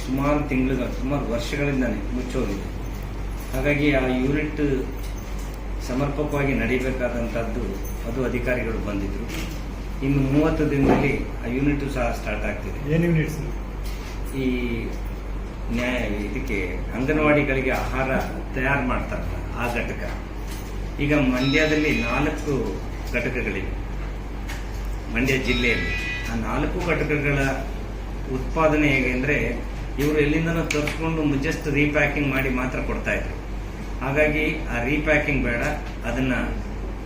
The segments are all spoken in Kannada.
ಸುಮಾರು ತಿಂಗಳು ಸುಮಾರು ವರ್ಷಗಳಿಂದಾನೆ ಮುಚ್ಚೋಗಿದೆ. ಹಾಗಾಗಿ ಆ ಯೂನಿಟ್ ಸಮರ್ಪಕವಾಗಿ ನಡೀಬೇಕಾದಂಥದ್ದು ಅದು ಅಧಿಕಾರಿಗಳು ಬಂದಿದ್ರು. ಇನ್ನು 30 ದಿನದಲ್ಲಿ ಆ ಯೂನಿಟ್ ಸಹ ಸ್ಟಾರ್ಟ್ ಆಗ್ತಿದೆ. ಏನು ಯೂನಿಟ್ಸ್? ಈ ಇದಕ್ಕೆ ಅಂಗನವಾಡಿಗಳಿಗೆ ಆಹಾರ ತಯಾರು ಮಾಡ್ತಾರಲ್ಲ ಆ ಘಟಕ. ಈಗ ಮಂಡ್ಯದಲ್ಲಿ 4 ಘಟಕಗಳಿವೆ ಮಂಡ್ಯ ಜಿಲ್ಲೆಯಲ್ಲಿ. ಆ 4 ಘಟಕಗಳ ಉತ್ಪಾದನೆ ಹೇಗೆ ಅಂದರೆ, ಇವರು ಎಲ್ಲಿಂದನೂ ತರಿಸ್ಕೊಂಡು ಜಸ್ಟ್ ರೀಪ್ಯಾಕಿಂಗ್ ಮಾಡಿ ಮಾತ್ರ ಕೊಡ್ತಾ ಇದ್ರು. ಹಾಗಾಗಿ ಆ ರೀಪ್ಯಾಕಿಂಗ್ ಬೇಡ, ಅದನ್ನ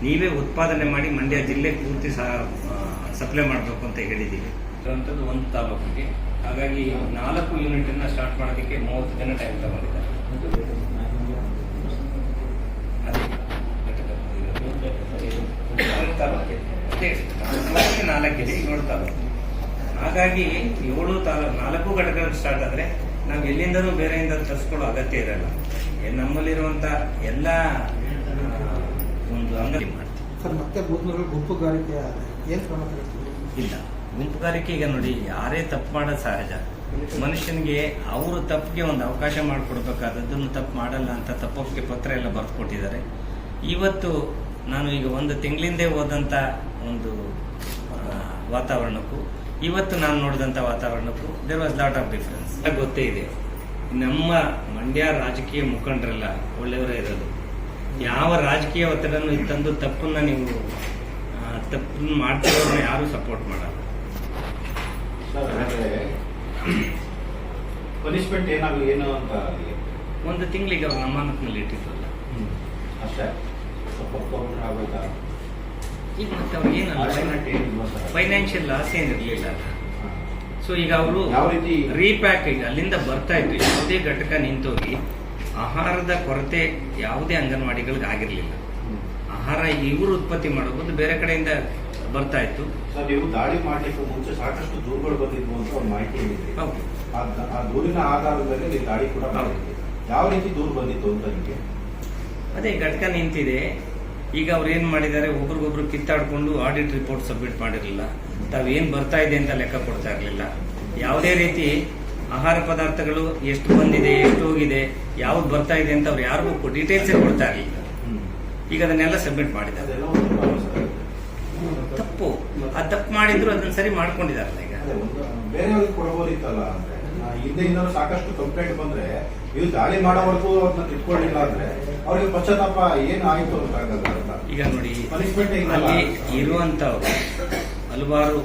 ನೀವೇ ಉತ್ಪಾದನೆ ಮಾಡಿ ಮಂಡ್ಯ ಜಿಲ್ಲೆ ಪೂರ್ತಿ ಸಪ್ಲೈ ಮಾಡಬೇಕು ಅಂತ ಹೇಳಿದ್ದೀವಿ. ಇರುವಂಥದ್ದು ಒಂದು ತಾಲೂಕಿಗೆ. ಹಾಗಾಗಿ 4 ಯೂನಿಟ್ ಅನ್ನ ಸ್ಟಾರ್ಟ್ ಮಾಡೋದಕ್ಕೆ 30 ದಿನ ಟೈಮ್ ತಗೊಂಡಿದ್ದಾರೆ. ನಾಲ್ಕಿದೆ 7 ತಾಲೂಕು. ಹಾಗಾಗಿ 4 ಘಟಕಗಳು ಸ್ಟಾರ್ಟ್ ಆದ್ರೆ ನಾವು ಎಲ್ಲಿಂದನೂ ಬೇರೆಯಿಂದ ತರಿಸ್ಕೊಳ್ಳೋ ಅಗತ್ಯ ಇರಲ್ಲ. ನಮ್ಮಲ್ಲಿರುವಂತ ಎಲ್ಲ ಒಂದು ಅಂಗಡಿ ಮಾಡ್ತೀವಿ. ಸರ್, ಮತ್ತೆ ಗುಂಪುಗಾರಿಕೆ ಏನು ಕ್ರಮ ಇಲ್ಲ. ಗುಂಪುಗಾರಿಕೆ ಈಗ ನೋಡಿ, ಯಾರೇ ತಪ್ಪು ಮಾಡೋದು ಸಹಜ. ಮನುಷ್ಯನಿಗೆ ಅವರು ತಪ್ಪಿಗೆ ಒಂದು ಅವಕಾಶ ಮಾಡಿಕೊಡ್ಬೇಕಾದದ್ದನ್ನು ತಪ್ಪು ಮಾಡಲ್ಲ ಅಂತ ತಪ್ಪೊಪ್ಪಿಗೆ ಪತ್ರ ಎಲ್ಲ ಬರೆದು ಕೊಟ್ಟಿದ್ದಾರೆ. ಇವತ್ತು ನಾನು ಈಗ 1 ತಿಂಗಳಿಂದೇ ಹೋದಂತ ಒಂದು ವಾತಾವರಣಕ್ಕೂ ಇವತ್ತು ನಾನು ನೋಡಿದಂಥ ವಾತಾವರಣಕ್ಕೂ there was lot of difference. ಗೊತ್ತೇ ಇದೆ, ನಮ್ಮ ಮಂಡ್ಯ ರಾಜಕೀಯ ಮುಖಂಡರೆಲ್ಲ ಒಳ್ಳೆಯವರೇ ಇರೋದು. ಯಾವ ರಾಜಕೀಯ ಒತ್ತಡನೂ ಇತ್ತಂದು ತಪ್ಪನ್ನ ಮಾಡ್ತಿರೋರನ್ನ ಯಾರು ಸಪೋರ್ಟ್ ಮಾಡಲ್ಲ. ಪನಿಷ್ಮೆಂಟ್ ಏನು ಅಂತ 1 ತಿಂಗಳಿಗೆ ಅವ್ರು ಅಮಾನತ್ನಲ್ಲಿ ಇಟ್ಟಿದ್ರಲ್ಲ ಅಷ್ಟೇ. ಈಗ ಮತ್ತೆ ಅವ್ರಿಗೆ ಏನಲ್ಲ ಫೈನಾನ್ಷಿಯಲ್ ಲಾಸ್ ಏನಿರಲಿಲ್ಲ. ಸೊ ಈಗ ಅವರು ರೀಪ್ಯಾಕಿಂಗ್ ಅಲ್ಲಿಂದ ಬರ್ತಾ ಇದ್ರು. ಯಾವುದೇ ಘಟಕ ನಿಂತೋಗಿ ಆಹಾರದ ಕೊರತೆ ಯಾವುದೇ ಅಂಗನವಾಡಿಗಳಿಗೆ ಆಗಿರಲಿಲ್ಲ. ಆಹಾರ ಇವರು ಉತ್ಪತ್ತಿ ಮಾಡೋದು ಬೇರೆ ಕಡೆಯಿಂದ ಬರ್ತಾ ಇತ್ತು. ಸರ್, ನೀವು ದಾಳಿ ಮಾಡಲಿಕ್ಕೆ ಮುಂಚೆ ಸಾಕಷ್ಟು ದೂರುಗಳು ಬಂದಿದ್ವು ಅಂತ ಒಂದು ಮಾಹಿತಿ ಹೇಳಿದ್ರಿ. ಹೌದು. ಆ ದೂರಿನ ಆಧಾರದ ಮೇಲೆ ದಾಳಿ ಕೂಡ ಮಾಡಿದ್ರಿ. ಯಾವ ರೀತಿ ದೂರು ಬಂದಿತ್ತು ಅಂತ ನಿಮಗೆ? ಅದೇ ಘಟಕ ನಿಂತಿದೆ. ಈಗ ಅವ್ರು ಏನ್ ಮಾಡಿದ್ದಾರೆ, ಒಬ್ರಿಗೊಬ್ರು ಕಿತ್ತಾಡ್ಕೊಂಡು ಆಡಿಟ್ ರಿಪೋರ್ಟ್ ಸಬ್ಮಿಟ್ ಮಾಡಿರಲಿಲ್ಲ. ತಾವೇನ್ ಬರ್ತಾ ಇದೆ ಅಂತ ಲೆಕ್ಕ ಕೊಡ್ತಾ ಇರಲಿಲ್ಲ. ಯಾವುದೇ ರೀತಿ ಆಹಾರ ಪದಾರ್ಥಗಳು ಎಷ್ಟು ಬಂದಿದೆ, ಎಷ್ಟು ಹೋಗಿದೆ, ಯಾವ್ದು ಬರ್ತಾ ಇದೆ ಅಂತ ಅವ್ರು ಯಾರಿಗೂ ಡೀಟೇಲ್ಸ್ ಕೊಡ್ತಾ ಇರಲಿಲ್ಲ. ಈಗ ಅದನ್ನೆಲ್ಲ ಸಬ್ಮಿಟ್ ಮಾಡಿದ್ದಾರೆ. ತಪ್ಪು ಮಾಡಿದ್ರು ಅದನ್ನ ಸರಿ ಮಾಡ್ಕೊಂಡಿದಾರಲ್ಲ. ಈಗ ಬೇರೆಯವ್ರಿಗೆ ಕೊಡಬಹುದಿತ್ತಲ್ಲ. ಅಂದ್ರೆ ಹಿಂದೆ ಸಾಕಷ್ಟು ಕಂಪ್ಲೇಂಟ್ ಬಂದ್ರೆ ಇದು ದಾಳಿ ಮಾಡೋವರೆಗೂ ಅವ್ರನ್ನ ತಿಳ್ಕೊಳ್ಳಿಲ್ಲ ಅಂದ್ರೆ ಅವ್ರಿಗೆ ಪಶ್ಚಾತ್ತಾಪ ಏನು ಆಯ್ತು ಅಂತ. ಈಗ ನೋಡಿ, ಅಲ್ಲಿ ಇರುವಂತವ್ರು ಹಲವಾರು